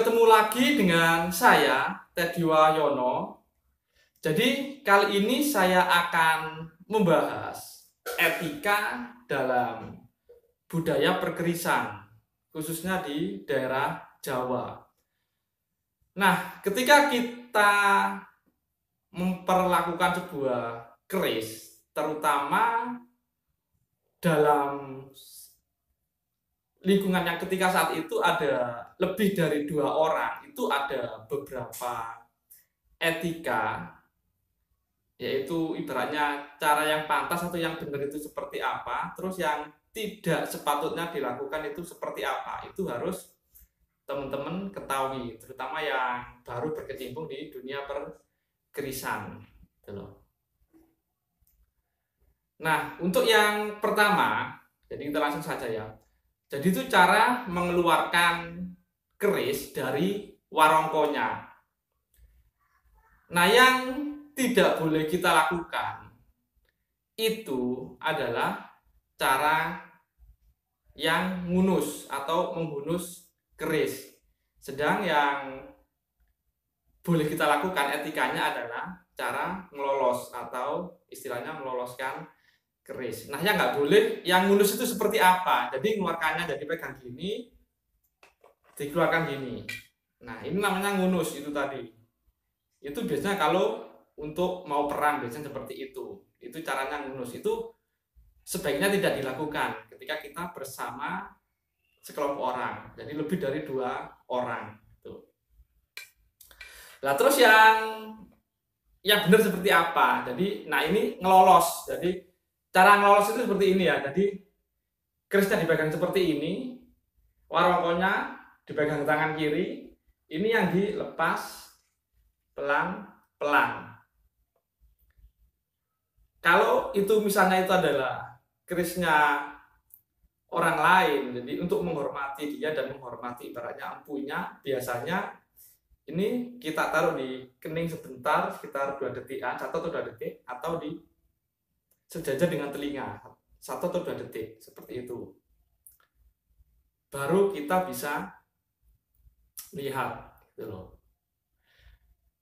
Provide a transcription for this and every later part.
ketemu lagi dengan saya, Teddy Wahyono. Jadi kali ini saya akan membahas etika dalam budaya perkerisan, khususnya di daerah Jawa. Nah, ketika kita memperlakukan sebuah keris, terutama dalam lingkungan yang ketika saat itu ada lebih dari 2 orang, itu ada beberapa etika, yaitu ibaratnya cara yang pantas atau yang benar itu seperti apa, terus yang tidak sepatutnya dilakukan itu seperti apa. Itu harus teman-teman ketahui, terutama yang baru berkecimpung di dunia perkerisan gitu loh. Nah, untuk yang pertama, jadi kita langsung saja ya. Jadi itu cara mengeluarkan keris dari warongkonya. Nah, yang tidak boleh kita lakukan itu adalah cara yang ngunus atau menghunus keris. Sedang yang boleh kita lakukan etikanya adalah cara melolos atau istilahnya meloloskan keris. Nah, yang nggak boleh, yang ngunus itu seperti apa? Jadi mengeluarkannya jadi pegang gini, dikeluarkan gini. Nah, ini namanya ngunus itu tadi. Itu biasanya kalau untuk mau perang biasanya seperti itu. Itu caranya ngunus. Itu sebaiknya tidak dilakukan ketika kita bersama sekelompok orang. Jadi lebih dari 2 orang. Tuh. Nah, terus yang benar seperti apa? Jadi, nah ini ngelolos. Jadi cara ngelolos itu seperti ini ya. Jadi kerisnya dipegang seperti ini, warongkonya dipegang tangan kiri, ini yang dilepas pelan-pelan. Kalau itu misalnya itu adalah kerisnya orang lain, jadi untuk menghormati dia dan menghormati ibaratnya empunya, biasanya ini kita taruh di kening sebentar, sekitar 2 detikan, 1 atau 2 detik, atau di sejajar dengan telinga 1 atau 2 detik, seperti itu. Baru kita bisa lihat gitu loh.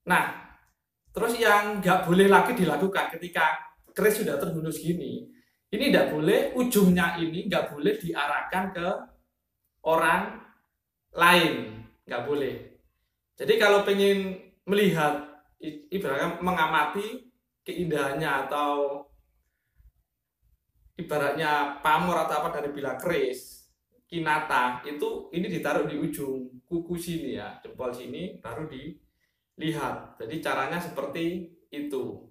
Nah, terus yang nggak boleh lagi dilakukan ketika keris sudah terhunus gini, ini nggak boleh, ujungnya ini nggak boleh diarahkan ke orang lain, nggak boleh. Jadi kalau pengen melihat, ibaratnya mengamati keindahannya atau ibaratnya pamor atau apa dari bilah keris, kinata, itu ini ditaruh di ujung kuku sini ya, jempol sini, baru dilihat. Jadi caranya seperti itu.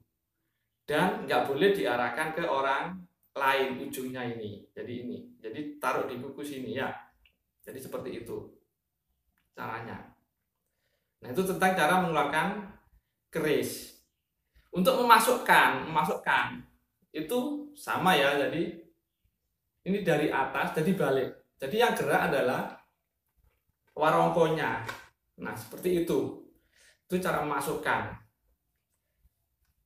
Dan nggak boleh diarahkan ke orang lain ujungnya ini. Jadi ini, jadi taruh di kuku sini ya. Jadi seperti itu caranya. Nah, itu tentang cara mengeluarkan keris. Untuk memasukkan itu sama ya. Jadi ini dari atas jadi balik. Jadi yang gerak adalah warongkonya. Nah, seperti itu. Itu cara memasukkan.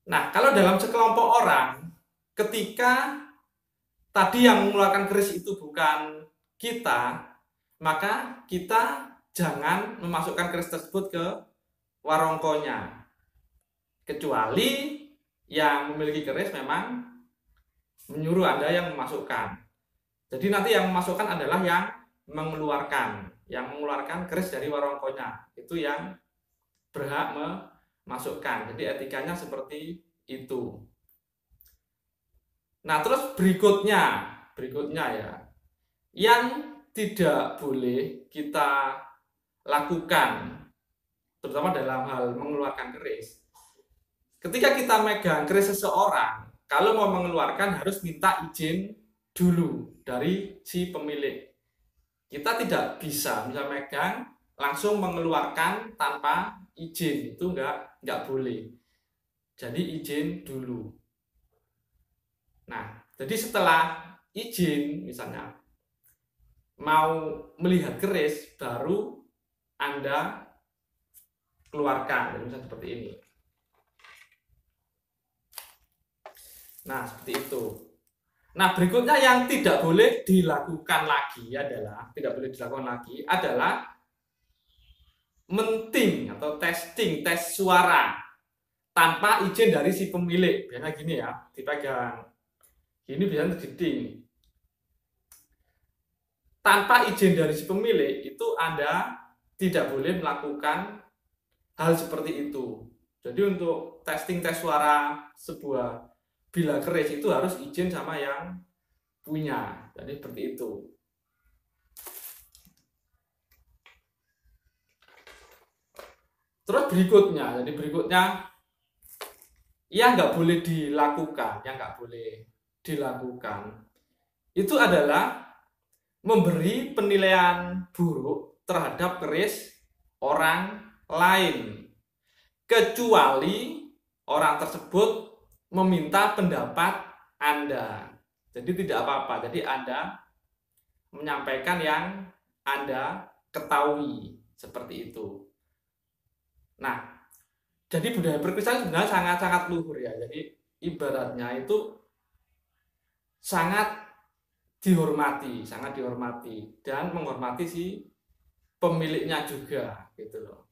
Nah, kalau dalam sekelompok orang, ketika tadi yang mengeluarkan keris itu bukan kita, maka kita jangan memasukkan keris tersebut ke warongkonya. Kecuali yang memiliki keris memang menyuruh Anda yang memasukkan. Jadi nanti yang memasukkan adalah yang mengeluarkan keris dari warongkonya. Itu yang berhak memasukkan. Jadi etikanya seperti itu. Nah, terus berikutnya ya, yang tidak boleh kita lakukan, terutama dalam hal mengeluarkan keris. Ketika kita megang keris seseorang, kalau mau mengeluarkan harus minta izin dulu dari si pemilik. Kita tidak bisa megang langsung mengeluarkan tanpa izin, itu nggak boleh. Jadi izin dulu. Nah, jadi setelah izin, misalnya mau melihat keris, baru Anda keluarkan, misalnya seperti ini. Nah, seperti itu. Nah, berikutnya yang tidak boleh dilakukan lagi adalah menting atau tes suara tanpa izin dari si pemilik. Biasanya gini ya, dipegang gini biasanya terjadi. Tanpa izin dari si pemilik itu Anda tidak boleh melakukan hal seperti itu. Jadi untuk tes suara sebuah bilah keris itu harus izin sama yang punya. Jadi seperti itu. Terus berikutnya, yang nggak boleh dilakukan, itu adalah memberi penilaian buruk terhadap keris orang lain, kecuali orang tersebut meminta pendapat Anda. Jadi tidak apa-apa, jadi Anda menyampaikan yang Anda ketahui, seperti itu. Nah, jadi budaya perkrisan sebenarnya sangat-sangat luhur ya. Jadi ibaratnya itu sangat dihormati dan menghormati si pemiliknya juga, gitu loh.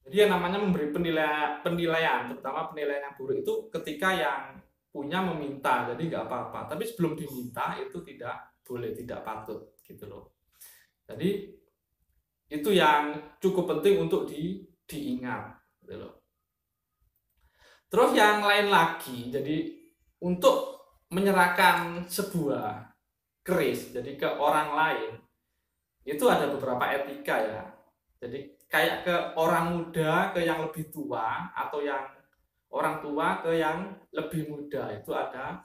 Jadi yang namanya memberi penilaian, terutama penilaian yang buruk itu ketika yang punya meminta, jadi nggak apa-apa. Tapi sebelum diminta itu tidak boleh, tidak patut, gitu loh. Jadi itu yang cukup penting untuk diingat, gitu loh. Terus yang lain lagi, jadi untuk menyerahkan sebuah keris jadi ke orang lain itu ada beberapa etika ya. Jadi kayak ke orang muda ke yang lebih tua, atau yang orang tua ke yang lebih muda, itu ada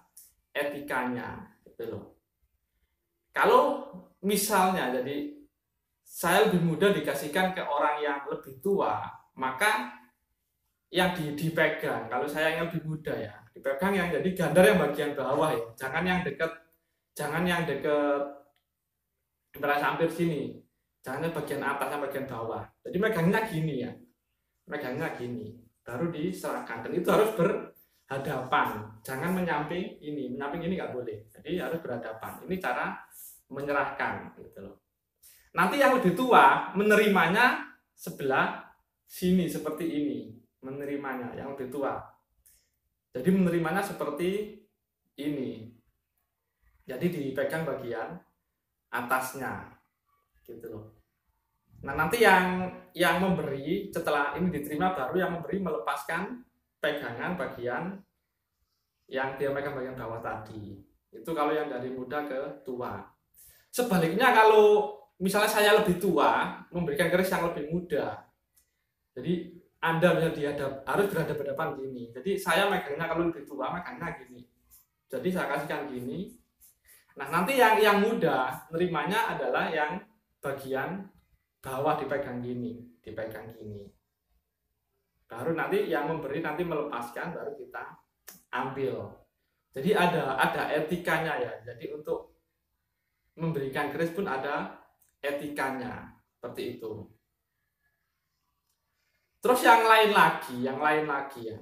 etikanya, gitu loh. Kalau misalnya jadi saya lebih muda dikasihkan ke orang yang lebih tua, maka yang dipegang, kalau saya yang lebih muda ya, dipegang yang jadi gandar yang bagian bawah ya, jangan yang dekat berasa hampir sini, jangan bagian atas yang bagian bawah. Jadi megangnya gini ya, baru diserahkan, dan itu harus berhadapan, jangan menyamping ini nggak boleh, jadi harus berhadapan. Ini cara menyerahkan, gitu loh. Nanti yang lebih tua menerimanya sebelah sini seperti ini, menerimanya yang lebih tua. Jadi menerimanya seperti ini. Jadi dipegang bagian atasnya, gitu loh. Nah, nanti yang memberi setelah ini diterima, baru yang memberi melepaskan pegangan bagian yang dia pegang bagian bawah tadi. Itu kalau yang dari muda ke tua. Sebaliknya kalau misalnya saya lebih tua memberikan keris yang lebih muda, jadi Anda bisa harus berhadapan gini. Jadi saya megangnya kalau lebih tua megangnya gini. Jadi saya kasihkan gini. Nah, nanti yang muda nerimanya adalah yang bagian bawah dipegang gini. Baru nanti yang memberi nanti melepaskan, baru kita ambil. Jadi ada etikanya ya. Jadi untuk memberikan keris pun ada etikanya, seperti itu. Terus yang lain lagi ya,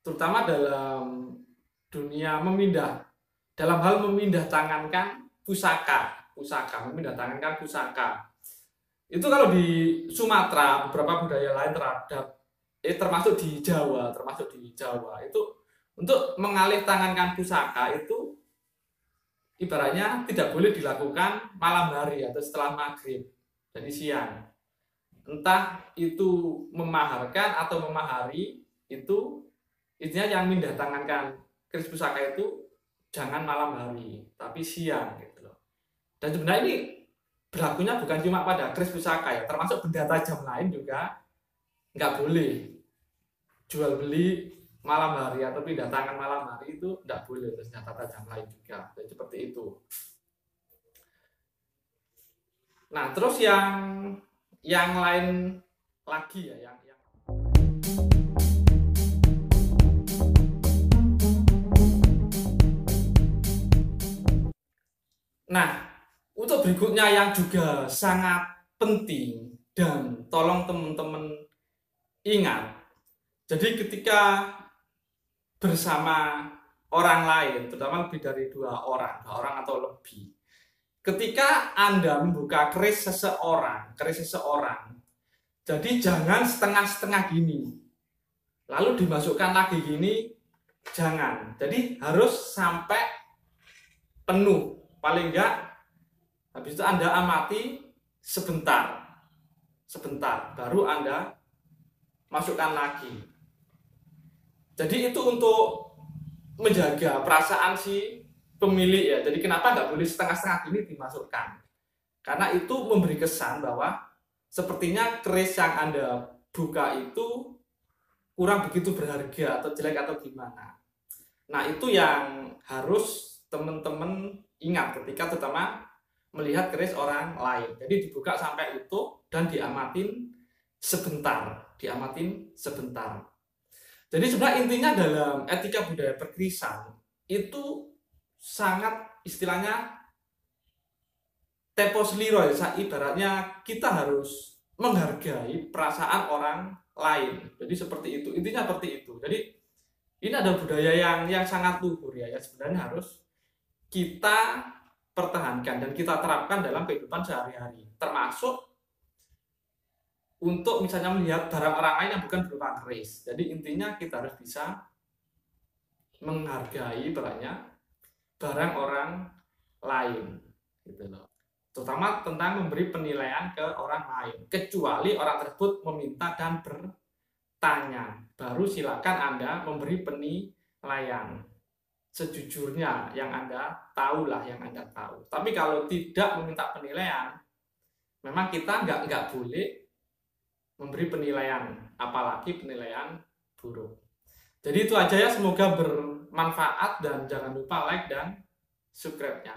terutama dalam dunia dalam hal memindah tangankan pusaka. Itu kalau di Sumatera, beberapa budaya lain termasuk di Jawa itu untuk mengalih tangankan pusaka itu ibaratnya tidak boleh dilakukan malam hari atau setelah maghrib, jadi siang. Entah itu memaharkan atau memahari, itu intinya yang mindah tangankan keris pusaka itu jangan malam hari, tapi siang, gitu loh. Dan sebenarnya ini berlakunya bukan cuma pada keris pusaka ya, termasuk benda tajam lain juga nggak boleh jual beli malam hari atau pindah tangan malam hari, itu tidak boleh. Terus senjata tajam lain juga, jadi seperti itu. Nah, terus yang lain lagi ya, nah, untuk berikutnya yang juga sangat penting dan tolong teman-teman ingat. Jadi ketika bersama orang lain, terutama lebih dari dua orang atau lebih, ketika Anda membuka keris seseorang, Jadi jangan setengah-setengah gini, lalu dimasukkan lagi gini, jangan. Jadi harus sampai penuh. Paling enggak, habis itu Anda amati sebentar, baru Anda masukkan lagi. Jadi itu untuk menjaga perasaan si pemilik ya. Jadi kenapa nggak boleh setengah-setengah gini dimasukkan? Karena itu memberi kesan bahwa sepertinya keris yang Anda buka itu kurang begitu berharga atau jelek atau gimana. Nah, itu yang harus teman-teman ingat ketika terutama melihat keris orang lain. Jadi dibuka sampai utuh dan diamatin sebentar. Jadi sebenarnya intinya dalam etika budaya perkerisan itu sangat istilahnya tepos liro, ibaratnya kita harus menghargai perasaan orang lain. Jadi seperti itu, intinya seperti itu. Jadi ini ada budaya yang sangat luhur ya, sebenarnya harus kita pertahankan dan kita terapkan dalam kehidupan sehari-hari. Termasuk untuk misalnya melihat barang orang lain yang bukan berupa keris. Jadi intinya kita harus bisa menghargai barang orang lain, gitu loh. Terutama tentang memberi penilaian ke orang lain, kecuali orang tersebut meminta dan bertanya, baru silakan Anda memberi penilaian sejujurnya yang Anda tahulah, yang Anda tahu. Tapi kalau tidak meminta penilaian, memang kita nggak boleh memberi penilaian, apalagi penilaian buruk. Jadi itu aja ya, semoga bermanfaat dan jangan lupa like dan subscribe-nya.